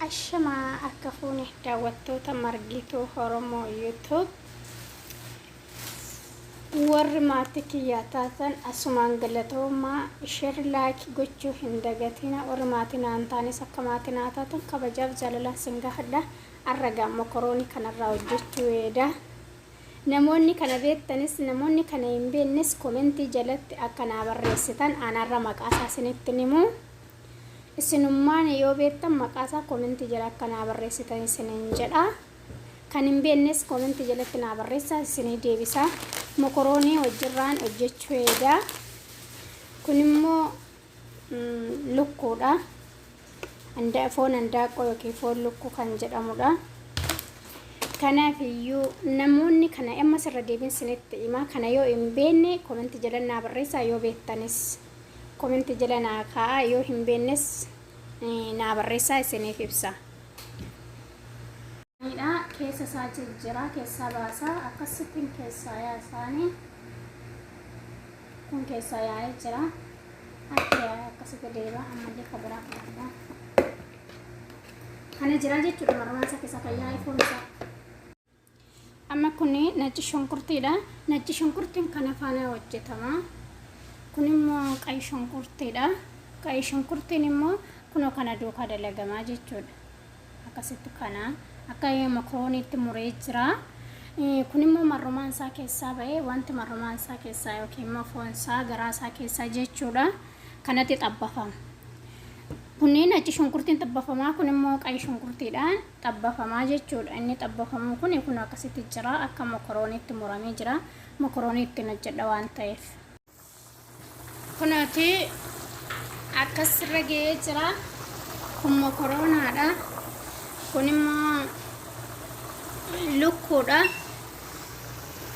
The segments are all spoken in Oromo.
Ashama akka fuune daawwattoota margituu Oromoo YouTube warri maatii kiyyaa taatan asumaan galatoomaa share like gochuu hin dagatina. Warri maatii naan taanis akka maatii naa taatan kabajaaf jaalala singahadha. Arragaa mokoroonii kanarraa hojjechuu weeda. Namoonni kana beektanis namoonni kana hin beeknes komentii jalatti akka naa barreessitan anarra maqaasaa isinitti himu. Isinummaan yoo beektan maqaasaa komentii jala akka naa barreessitan isiniin jedha. Kan hin beeknes komentii jalatti naa barreessaa isinii deebisa. Mokoroonii wajjirraan hojjechuu weeda. Kun immoo lukkuudha. Foon handaaqoo yookiin foon lukkuu kan jedhamudha. Kanaaf iyyuu namoonni kana amma sirra deebiin isinitti hima. Kana yoo hin beekne komentii jala naa barreessaa, yoo beektanis komentii jala naa kaa'a, yoo hin beeknes naa barreessaa isiniif ibsa. Keessa isaa jijjiiraa, keessaa baasaa akkasittiin keessaa yaasaanii kun keessaa yaa'ee jira. Akkasitti deeba ammallee kabiraa fudhata. Kana jira jechuudha marmaan isaa keessaa kan yaa'ee foon isaa. Amma kun nacci shunkurtiidha. Nacci shunkurtiin kana faana hojjetama. Kun immoo qayi shunkurtiidha. Qayi shunkurtiin immoo kunoo kana duukaa dalagamaa jechuudha. Akkasitti kana akka mokorooniitti muree jira. Kun immoo marrumaan isaa keessaa ba'ee wanti marrumaan isaa keessaa yookiin immoo foon isaa garaa isaa keessaa jechuudha. Kanatti xabbafama. Kunneen nacci shunkurtiin xabbafamaa, kun immoo qayi shunkurtiidhaan xabbafamaa jechuudha. Inni xabbafamu kun akkasitti jira, akka mokorooniitti muramee jira. Mokorooniitti hojjedha waan ta'eef. Kunaati akkasirra ga'ee jira. Kun mokoroonaadha. Kun immoo lukkuudha.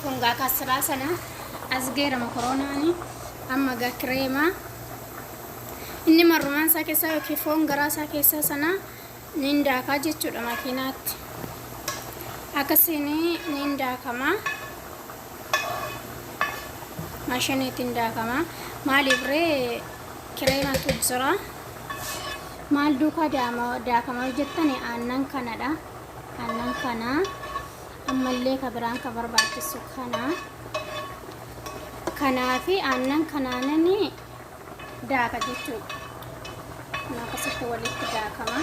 Kun gaa kasiraa sana as geera mokoroonaani. Amma gaa kireema. Inni marrumaan isaa keessaa yookiin foon garaa isaa keessaa sana ni daakaa jechuudha makiinaatti. Akkasiin ni daakama. Maashiniitiin daakama. Maaliif ree kireematu jira. Maal duukaa daakama jettani aannan kanadha. Aannan kana ammallee kabiraan ka barbaachisu kana. Kanaafi aannan kanaanani daaka jechuudha. Akkasitti walitti daakama.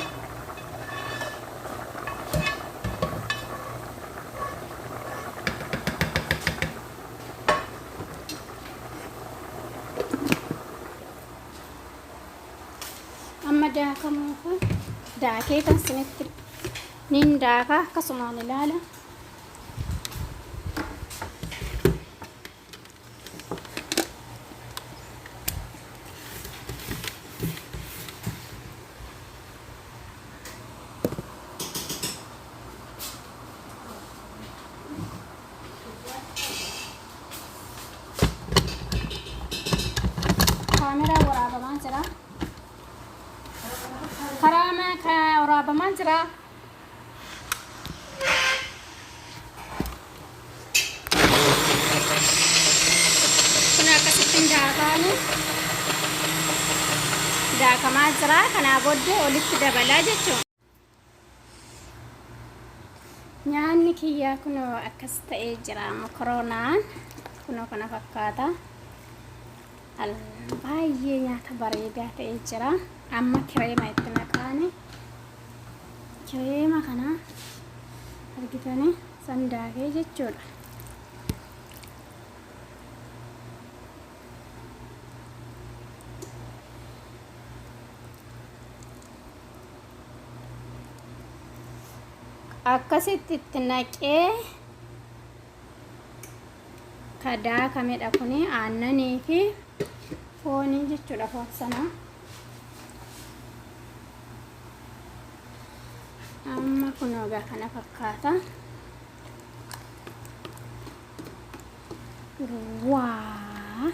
Amma daakamu kun daakee kan isinitti nin daaka akkasumaan ilaala. Kamera waraabamaa jira. Karaa ka waraabamaa jira. Kun akkasittiin daakamaa jira. Kanaa booddee olitti dabalaa jechuudha. Nyaanni kiyyaa kunoo akkas ta'ee jira. Mokoroonaan kunoo kana fakkaata. Baay'ee nyaata bareedaa ta'ee jira. Amma kireema itti naqaani. Kireema kana argitanii sandaakee jechuudha. Akkasitti itti naqee kadaakamedha kuni aannanii fi foonii jechuudha. Foon sana amma kunoo gaa kana fakkaata. Waa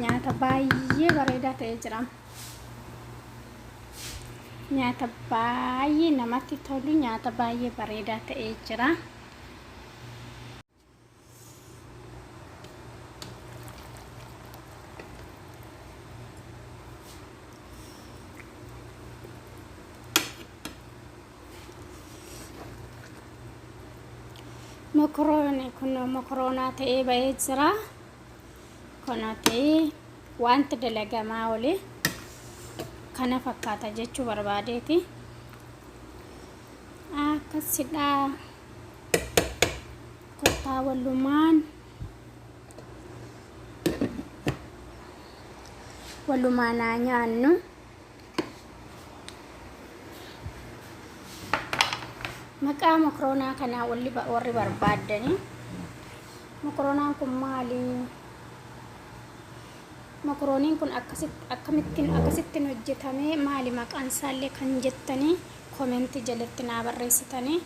nyaata baay'ee bareedaa ta'ee jira. Nyata baay'ee namatti tolu, nyaata baay'ee bareedaa ta'ee jira. Mokoroonii kun mokoroonaa ta'ee ba'ee jira. Kana ta'ee wanti dalagamaa oli kana fakkaata jechuu barbaadeeti. Akkasidha. Kottaa walumaan nyaannu. Maqaa mokoroonaa kanaa warri barbaaddani. Mokoroonaan kun maali? Mokorooniin kun akkasittiin hojjetame maali maqaan isaallee kan jettanii komentii jalatti naa barreessitanii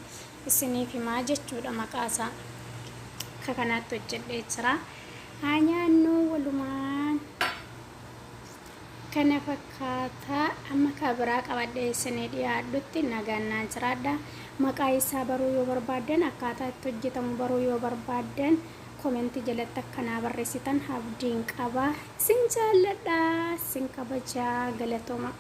isiniif himaa jechuudha maqaa isaa. Akka kanaatti hojjedhee jira. Haa nyaannu walumaan. Kana fakkaata. Amma kabiraa qabadhee isinii dhiyaadhutti nagannaan jiraadha. Maqaa isaa baruu yoo barbaaddan akkaataa itti hojjetamu baruu yoo barbaaddan komentii jalatti akkanaa barreessitan abdiin qaba. Isin jaalladha. Isin kabajaa. Galatooma.